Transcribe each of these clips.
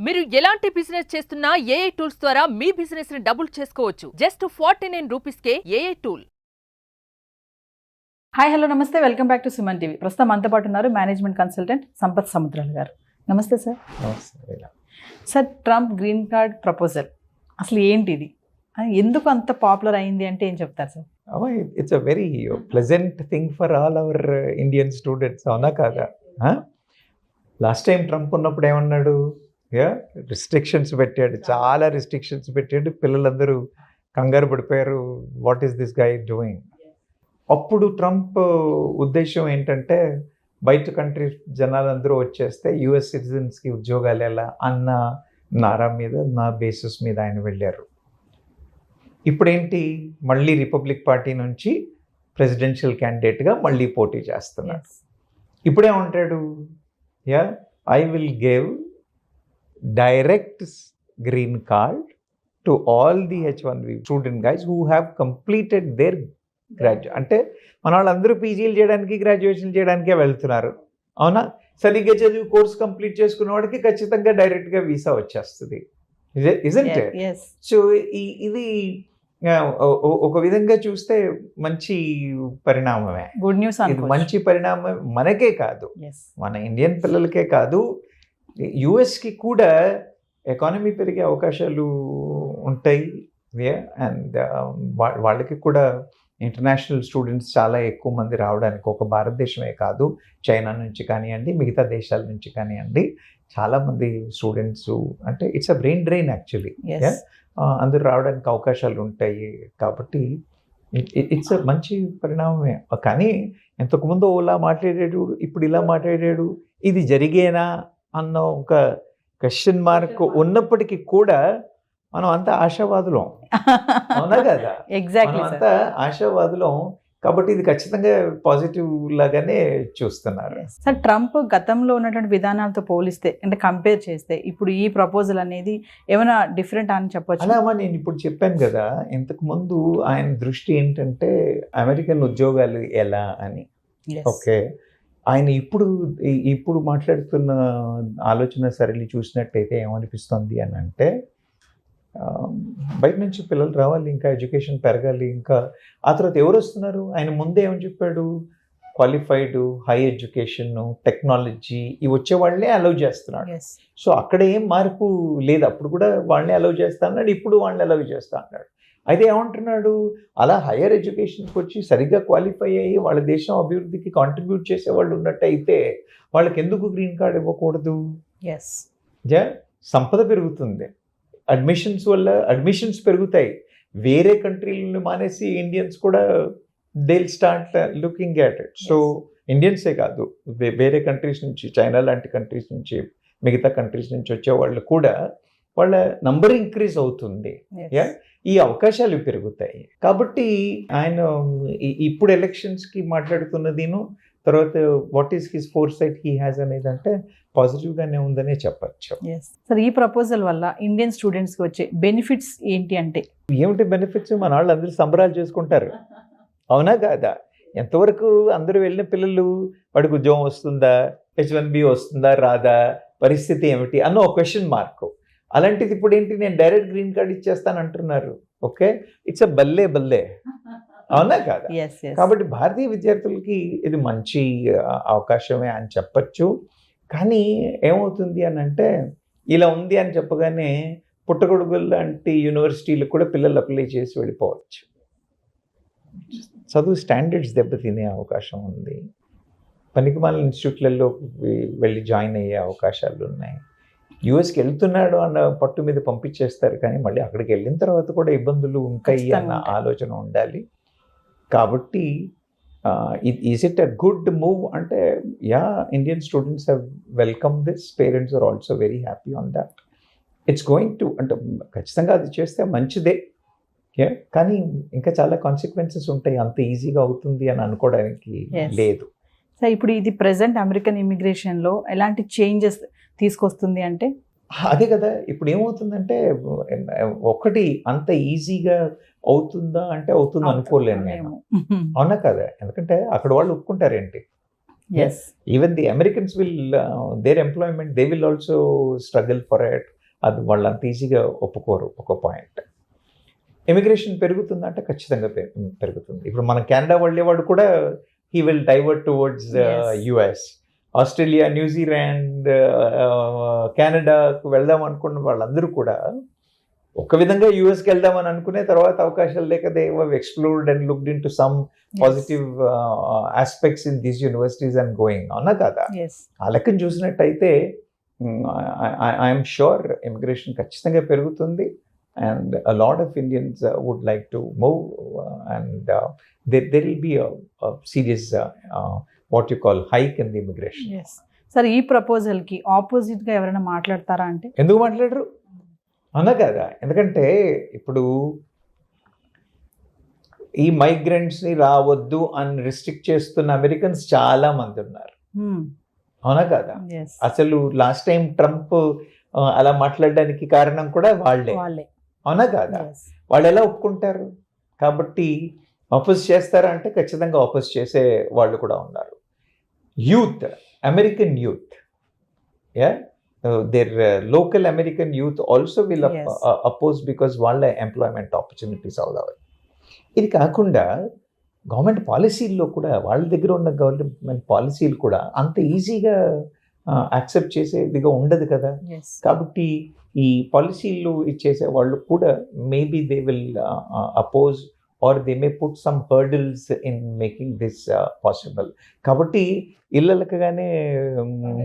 మీరు ఎలాంటి బిజినెస్ చేస్తున్నా ఏఐ టూల్స్ ద్వారా మీ బిజినెస్ ని డబుల్ చేసుకోవచ్చు. జస్ట్ 49 రూపీస్కే ఏఐ టూల్. హాయ్ హలో నమస్తే, welcome back to Suman TV. ప్రస్తుతం మనతో పాటు ఉన్నారు మేనేజ్మెంట్ కన్సల్టెంట్ సంపత్ సముద్రాల గారు. నమస్తే sir. Sir, Trump green card proposal అసలు ఏంటిది, ఎందుకు అంత పాపులర్ అయింది అంటే ఏం చెప్తారు sir? It's a very pleasant thing for all our Indian students, అవునా కాదా? లాస్ట్ టైం ట్రంప్ ఉన్నప్పుడు ఏమన్నాడు? రిస్ట్రిక్షన్స్ పెట్టాడు, చాలా రిస్ట్రిక్షన్స్ పెట్టాడు. పిల్లలందరూ కంగారు పడిపోయారు, what is this guy doing. అప్పుడు ట్రంప్ ఉద్దేశం ఏంటంటే బయట కంట్రీ జనాలందరూ వచ్చేస్తే యుఎస్ సిటిజన్స్కి ఉద్యోగాలు ఎలా అన్న నారా మీద, నా బేసిస్ మీద ఆయన వెళ్ళారు. ఇప్పుడేంటి, మళ్ళీ రిపబ్లిక్ పార్టీ నుంచి ప్రెసిడెన్షియల్ క్యాండిడేట్గా మళ్ళీ పోటీ చేస్తున్నారు. ఇప్పుడేమంటాడు? I will give direct green card to all the H1B student guys who have completed their graduate. అంటే మన వాళ్ళందరూ పీజీలు చేయడానికి, గ్రాడ్యుయేషన్ చేయడానికే వెళ్తున్నారు, అవునా? సరిగ్గా చదివి కోర్స్ కంప్లీట్ చేసుకున్న వాడికి ఖచ్చితంగా డైరెక్ట్గా వీసా వచ్చేస్తుంది, ఇజంట్ ఇట్? సో ఇది ఒక విధంగా చూస్తే మంచి పరిణామమే, గుడ్ న్యూస్. ఇది మంచి పరిణామం మనకే కాదు, మన ఇండియన్ పిల్లలకే కాదు, యుఎస్కి కూడా ఎకానమీ పెరిగే అవకాశాలు ఉంటాయి. అండ్ వాళ్ళకి కూడా ఇంటర్నేషనల్ స్టూడెంట్స్ చాలా ఎక్కువ మంది రావడానికి, ఒక భారతదేశమే కాదు, చైనా నుంచి కానివ్వండి, మిగతా దేశాల నుంచి కానివ్వండి, చాలామంది స్టూడెంట్స్, అంటే it's a brain drain actually. అందరూ రావడానికి అవకాశాలు ఉంటాయి. కాబట్టి ఇట్స్ అ మంచి పరిణామమే. కానీ ఇంతకుముందు ఓలా మాట్లాడాడు, ఇప్పుడు ఇలా మాట్లాడాడు, ఇది జరిగేనా అన్న ఒక క్వశ్చన్ మార్క్ ఉన్నప్పటికీ కూడా మనం అంతా ఆశావాదులం, అవునా కదా? ఎగ్జాక్ట్లీ, అంతా ఆశావాదులం. కాబట్టి ఇది ఖచ్చితంగా పాజిటివ్ లాగానే చూస్తున్నారు. సార్, ట్రంప్ గతంలో ఉన్నటువంటి విధానాలతో పోలిస్తే, అంటే కంపేర్ చేస్తే ఇప్పుడు ఈ ప్రపోజల్ అనేది ఏమైనా డిఫరెంట్ అని చెప్పొచ్చు? అలామా, నేను ఇప్పుడు చెప్పాను కదా, ఇంతకు ముందు ఆయన దృష్టి ఏంటంటే అమెరికన్ ఉద్యోగాలు ఎలా అని. ఓకే, ఆయన ఇప్పుడు మాట్లాడుతున్న ఆలోచన సరళి చూసినట్టయితే ఏమనిపిస్తుంది అని అంటే, బయట నుంచి పిల్లలు రావాలి, ఇంకా ఎడ్యుకేషన్ పెరగాలి, ఇంకా ఆ తర్వాత ఎవరు వస్తున్నారు? ఆయన ముందే ఏమని చెప్పాడు? క్వాలిఫైడ్, హై ఎడ్యుకేషన్, టెక్నాలజీ ఇవి వచ్చే వాళ్ళనే అలౌ చేస్తున్నాడు. సో అక్కడ ఏం మార్పు లేదు, అప్పుడు కూడా వాళ్ళని అలౌ చేస్తా అన్నాడు, ఇప్పుడు వాళ్ళని అలౌ చేస్తా అన్నాడు. అయితే ఏమంటున్నాడు? అలా హయ్యర్ ఎడ్యుకేషన్కి వచ్చి సరిగ్గా క్వాలిఫై అయ్యి వాళ్ళ దేశం అభివృద్ధికి కాంట్రిబ్యూట్ చేసేవాళ్ళు ఉన్నట్టయితే వాళ్ళకి ఎందుకు గ్రీన్ కార్డ్ ఇవ్వకూడదు? సంపద పెరుగుతుంది, అడ్మిషన్స్ వల్ల అడ్మిషన్స్ పెరుగుతాయి, వేరే కంట్రీలను మానేసి ఇండియన్స్ కూడా they will start looking at it. So ఇండియన్సే కాదు, వేరే కంట్రీస్ నుంచి, చైనా లాంటి కంట్రీస్ నుంచి, మిగతా కంట్రీస్ నుంచి వచ్చే వాళ్ళు కూడా వాళ్ళ నంబర్ ఇంక్రీజ్ అవుతుంది, ఈ అవకాశాలు పెరుగుతాయి. కాబట్టి ఆయన ఇప్పుడు ఎలక్షన్స్కి మాట్లాడుతున్నదిను, తర్వాత what is his foresight he has అనేది అంటే పాజిటివ్గానే ఉందనే చెప్పచ్చు. సార్, ఈ ప్రపోజల్ వల్ల ఇండియన్ స్టూడెంట్స్కి వచ్చే బెనిఫిట్స్ ఏంటి అంటే? ఏమిటి బెనిఫిట్స్? మన వాళ్ళు అందరూ సంబరాలు చేసుకుంటారు, అవునా కాదా? ఎంతవరకు అందరూ వెళ్ళిన పిల్లలు వాడికి ఉద్యోగం వస్తుందా, H1B వస్తుందా రాదా, పరిస్థితి ఏమిటి అన్న ఒక క్వశ్చన్ మార్క్. అలాంటిది ఇప్పుడు ఏంటి, నేను డైరెక్ట్ గ్రీన్ కార్డ్ ఇచ్చేస్తాను అంటున్నారు. ఓకే, ఇట్స్ అ బల్లే, అవునా కాదా? కాబట్టి భారతీయ విద్యార్థులకి ఇది మంచి అవకాశమే అని చెప్పచ్చు. కానీ ఏమవుతుంది అని అంటే, ఇలా ఉంది అని చెప్పగానే పుట్టగొడుగులు లాంటి యూనివర్సిటీలకు కూడా పిల్లలు అప్లై చేసి వెళ్ళిపోవచ్చు. చదువు స్టాండర్డ్స్ దెబ్బతినే అవకాశం ఉంది, పనికిమాలిన ఇన్స్టిట్యూట్లలో వెళ్ళి జాయిన్ అయ్యే అవకాశాలు ఉన్నాయి. యుఎస్కి వెళ్తున్నాడు అన్న పట్టు మీద పంపించేస్తారు, కానీ మళ్ళీ అక్కడికి వెళ్ళిన తర్వాత కూడా ఇబ్బందులు ఉంటాయి అన్న ఆలోచన ఉండాలి. కాబట్టి is it a good move అంటే, Indian students have welcome this, parents are also very happy on that. It's going to, అంటే ఖచ్చితంగా అది చేస్తే మంచిదే, కానీ ఇంకా చాలా కాన్సిక్వెన్సెస్ ఉంటాయి, అంత ఈజీగా అవుతుంది అని అనుకోవడానికి లేదు. సో ఇప్పుడు ఇది ప్రెసెంట్ అమెరికన్ ఇమిగ్రేషన్లో ఎలాంటి చేంజెస్ తీసుకొస్తుంది అంటే? అదే కదా, ఇప్పుడు ఏమవుతుందంటే, ఒకటి అంత ఈజీగా అవుతుందా అంటే అవుతుంది అనుకోలేను నేను, అవునా కదా? ఎందుకంటే అక్కడ వాళ్ళు ఒప్పుకుంటారేంటి, Yes. Even the Americans will, their employment, they will also struggle for it. అది వాళ్ళు అంత ఈజీగా ఒప్పుకోరు. ఒక పాయింట్. ఇమిగ్రేషన్ పెరుగుతుందంటే ఖచ్చితంగా పెరుగుతుంది. ఇప్పుడు మన కెనడా వెళ్ళేవాడు కూడా he will divert towards US. Australia, New Zealand, కెనడాకు వెళ్దాం అనుకున్న వాళ్ళందరూ కూడా ఒక విధంగా యూఎస్కి వెళ్దామని అనుకునే తర్వాత అవకాశాలు లేక they have explored and looked in to some positive aspects in these universities and going. అవునా కదా? ఆ లెక్కను చూసినట్టయితే ఐఎమ్ షూర్ ఇమిగ్రేషన్ ఖచ్చితంగా పెరుగుతుంది. And a lot of Indians would like to move, and there will be a serious what you call hike in the immigration. Yes. Sir, ఈ ప్రపోజల్కి ఆపోజిట్గా ఎవరైనా మాట్లాడతారా అంటే? ఎందుకు మాట్లాడరు? అవునా కదా? ఎందుకంటే ఇప్పుడు ఈ మైగ్రెంట్స్ని రావద్దు అని రిస్ట్రిక్ట్ చేస్తున్న అమెరికన్స్ చాలా మంది ఉన్నారు. అవునా కదా? అసలు లాస్ట్ టైం ట్రంప్ అలా మాట్లాడడానికి కారణం కూడా వాళ్ళే. అవునా కాదా? వాళ్ళు ఎలా ఒప్పుకుంటారు? కాబట్టి అపోజ్ చేస్తారా అంటే ఖచ్చితంగా అపోజ్ చేసే వాళ్ళు కూడా ఉన్నారు. Youth, American youth, their local American youth also will oppose because వాళ్ళ ఎంప్లాయ్మెంట్ ఆపర్చునిటీస్ అవుతాయి. ఇది కాకుండా గవర్నమెంట్ పాలసీల్లో కూడా వాళ్ళ దగ్గర ఉన్న గవర్నమెంట్ పాలసీలు కూడా అంత ఈజీగా యాక్సెప్ట్ చేసేదిగా ఉండదు కదా. కాబట్టి ఈ పాలసీలు ఇచ్చేసే వాళ్ళు కూడా maybe they will oppose or they may put some hurdles in making this possible. కాబట్టి ఇళ్ళలకగానే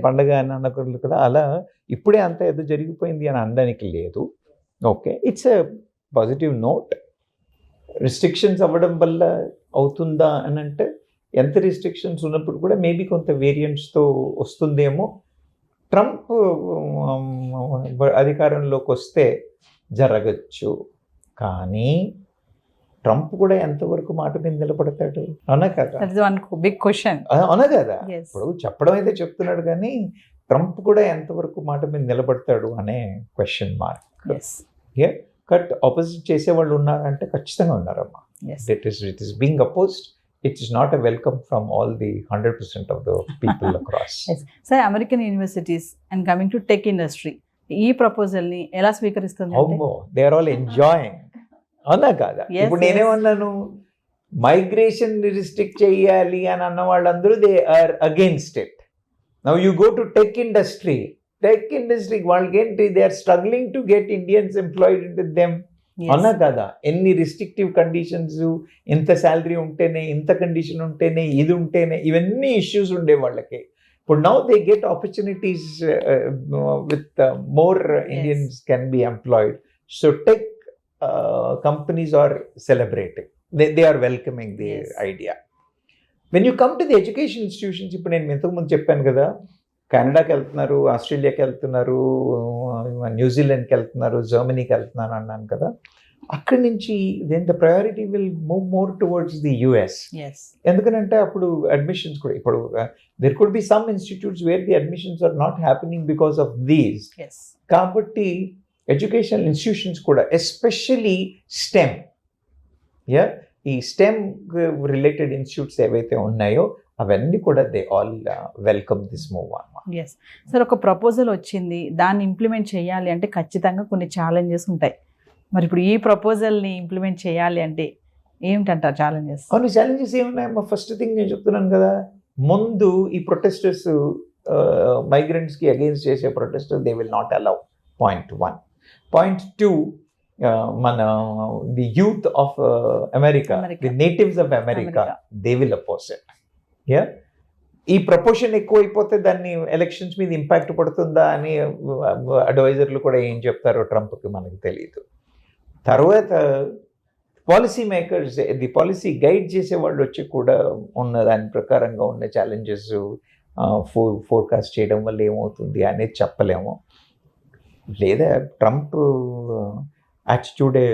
పండగ అని అనకూడదు కదా, అలా ఇప్పుడే అంత ఏదో జరిగిపోయింది అని అనడానికి లేదు. Okay, it's a positive note. Restrictions అవ్వడం వల్ల అవుతుందా అని అంటే ఎంత రిస్ట్రిక్షన్స్ ఉన్నప్పుడు కూడా మేబీ కొంత వేరియంట్స్తో వస్తుందేమో. ట్రంప్ అధికారంలోకి వస్తే జరగచ్చు, కానీ ట్రంప్ కూడా ఎంతవరకు మాట మీద నిలబడతాడు? అవునా కదా? Big question. అవునా కదా? ఇప్పుడు చెప్పడం అయితే చెప్తున్నాడు, కానీ ట్రంప్ కూడా ఎంతవరకు మాట మీద నిలబడతాడు అనే క్వశ్చన్ మార్క్. కట్ ఆపోజిట్ చేసే వాళ్ళు ఉన్నారంటే ఖచ్చితంగా ఉన్నారమ్మా. It is being opposed. It is not a welcome from all the 100% of the people across. Yes. So, American universities and coming to tech industry, ఈ ప్రపోజల్ని ఎలా స్వీకరిస్తుంది? They are all enjoying. అవునా కాదా? ఇప్పుడు నేనేమన్నాను, మైగ్రేషన్ రిస్ట్రిక్ట్ చేయాలి అని అన్న వాళ్ళందరూ they are against it. Now you go to tech industry వాళ్ళకేంటి, they are struggling to get Indians employed with them. అవునా కదా? ఎన్ని రిస్ట్రిక్టివ్ కండిషన్స్, ఇంత శాలరీ ఉంటేనే, ఇంత కండిషన్ ఉంటేనే, ఇది ఉంటేనే, ఇవన్నీ ఇష్యూస్ ఉండే వాళ్ళకి. ఇప్పుడు now they get opportunities with more Indians can be employed. So tech companies are celebrating, they are welcoming the idea. When you come to the education institutions, ఇప్పుడు నేను ఇంతకుముందు చెప్పాను కదా, కెనడాకి వెళ్తున్నారు, ఆస్ట్రేలియాకి వెళ్తున్నారు, న్యూజిలాండ్కి వెళ్తున్నారు, జర్మనీకి వెళ్తున్నారు అన్నాను కదా. అక్కడి నుంచి then the priority will move more towards the US. ఎందుకంటే అప్పుడు అడ్మిషన్స్ కూడా, ఇప్పుడు there could be some institutes where the admissions are not happening because of these. కాబట్టి ఎడ్యుకేషనల్ ఇన్స్టిట్యూషన్స్ కూడా ఎస్పెషలీ స్టెమ్, ఈ స్టెమ్ రిలేటెడ్ ఇన్స్టిట్యూట్స్ ఏవైతే ఉన్నాయో అవన్నీ కూడా they all welcome this move అన్నమాట. ఎస్ సార్, ఒక ప్రపోజల్ వచ్చింది, దాన్ని ఇంప్లిమెంట్ చేయాలి అంటే ఖచ్చితంగా కొన్ని ఛాలెంజెస్ ఉంటాయి. మరి ఇప్పుడు ఈ ప్రపోజల్ని ఇంప్లిమెంట్ చేయాలి అంటే ఏమిటంటారు ఛాలెంజెస్? అవును, ఛాలెంజెస్ ఏమున్నాయమ్మా? ఫస్ట్ థింగ్ నేను చెప్తున్నాను కదా, ముందు ఈ ప్రొటెస్టర్స్, మైగ్రెంట్స్కి అగేన్స్ట్ చేసే protesters they will not allow. Point 1. Point 2, మన the youth of America, the natives of America, they will oppose it. ఈ ప్రపోర్షన్ ఎక్కువైపోతే దాన్ని ఎలక్షన్స్ మీద ఇంపాక్ట్ పడుతుందా అని అడ్వైజర్లు కూడా ఏం చెప్తారో ట్రంప్కి మనకు తెలియదు. తర్వాత policy makers, the policy guide చేసే వాళ్ళు వచ్చి కూడా ఉన్న దాని ప్రకారంగా ఉన్న ఛాలెంజెస్ ఫోర్కాస్ట్ చేయడం వల్ల ఏమవుతుంది అనేది చెప్పలేము. లేదా ట్రంప్ యాటిట్యూడే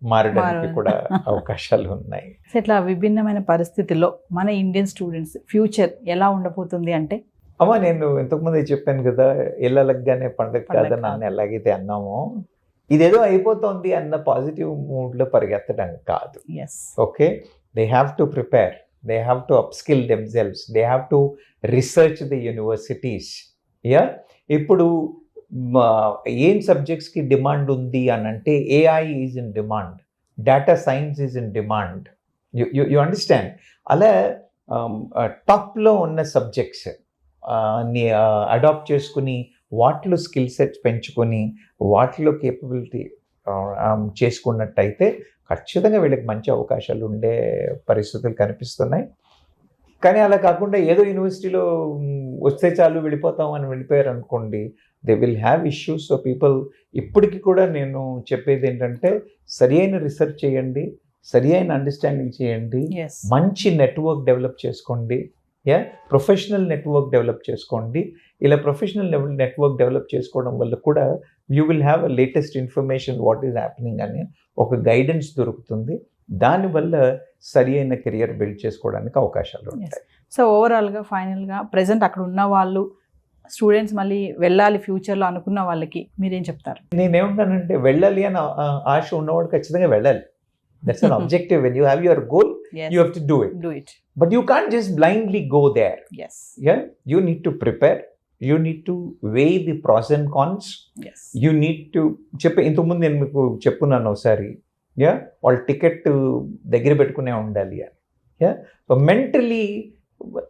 మారడానికి కూడా అవకాశాలు ఉన్నాయి. ఇట్లా విభిన్నమైన పరిస్థితుల్లో మన ఇండియన్ స్టూడెంట్స్ ఫ్యూచర్ ఎలా ఉండబోతుంది అంటే? అమ్మా, నేను ఇంతకుముందే చెప్పాను కదా, ఇళ్ళలగ్గానే పండగ కాదని నన్ను ఎలాగైతే అన్నామో, ఇదేదో అయిపోతుంది అన్న పాజిటివ్ మూడ్లో పరిగెత్తడానికి కాదు. Okay, they have to prepare, they have to upskill themselves, they have to research the universities. ఇప్పుడు ఏం సబ్జెక్ట్స్కి డిమాండ్ ఉంది అని అంటే AI is in demand, data science is in demand. You understand? అలా టాప్లో ఉన్న సబ్జెక్ట్స్ అడాప్ట్ చేసుకుని వాటిలో స్కిల్ సెట్స్ పెంచుకొని వాటిలో కేపబిలిటీ చేసుకున్నట్టయితే ఖచ్చితంగా వీళ్ళకి మంచి అవకాశాలు ఉండే పరిస్థితులు కనిపిస్తున్నాయి. కానీ అలా కాకుండా ఏదో యూనివర్సిటీలో వస్తే చాలు వెళ్ళిపోతాం అని వెళ్ళిపోయారు అనుకోండి, they will have issues. So people ఇప్పటికీ కూడా నేను చెప్పేది ఏంటంటే సరి అయిన రీసెర్చ్ చేయండి, సరి అయిన అండర్స్టాండింగ్ చేయండి, మంచి నెట్వర్క్ డెవలప్ చేసుకోండి, ప్రొఫెషనల్ నెట్వర్క్ డెవలప్ చేసుకోండి. ఇలా ప్రొఫెషనల్ నెట్వర్క్ డెవలప్ చేసుకోవడం వల్ల కూడా you will have a latest information what is happening అని ఒక గైడెన్స్ దొరుకుతుంది. దానివల్ల సరి అయిన కెరియర్ బిల్డ్ చేసుకోవడానికి అవకాశాలు ఉంటాయి. సో ఓవరాల్గా ఫైనల్గా ప్రజెంట్ అక్కడ ఉన్న వాళ్ళు స్టూడెంట్స్ మళ్ళీ వెళ్ళాలి ఫ్యూచర్లో అనుకున్న వాళ్ళకి మీరేం చెప్తారు? నేనేమంటానంటే వెళ్ళాలి అని ఆశ ఉన్నవాడు ఖచ్చితంగా వెళ్ళాలి. That's an objective. When you have your goal you have to do it. But you can't just blindly go there. Yes. Yeah, you need to prepare, you need to weigh the pros and cons. Yes. You need to ఇంతకుముందు నేను మీకు చెప్పున్నాను ఒకసారి, వాళ్ళ ticket దగ్గర పెట్టుకునే ఉండాలి అని. So mentally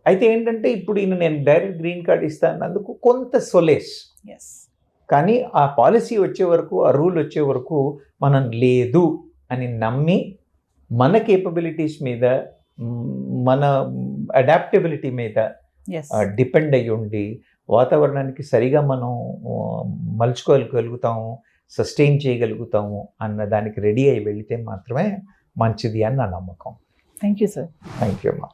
అయితే ఏంటంటే ఇప్పుడు నేను డైరెక్ట్ గ్రీన్ కార్డ్ ఇస్తానందుకు కొంత సొలేస్, కానీ ఆ పాలసీ వచ్చే వరకు, ఆ రూల్ వచ్చే వరకు మనం లేదు అని నమ్మి మన కేపబిలిటీస్ మీద, మన అడాప్టబిలిటీ మీద డిపెండ్ అయ్యి ఉండి వాతావరణానికి సరిగా మనం మలుచుకోగలుగుతాము, సస్టైన్ చేయగలుగుతాము అన్న దానికి రెడీ అయి వెళితే మాత్రమే మంచిది అని నా నమ్మకం. Thank you sir. Thank you అమ్మా.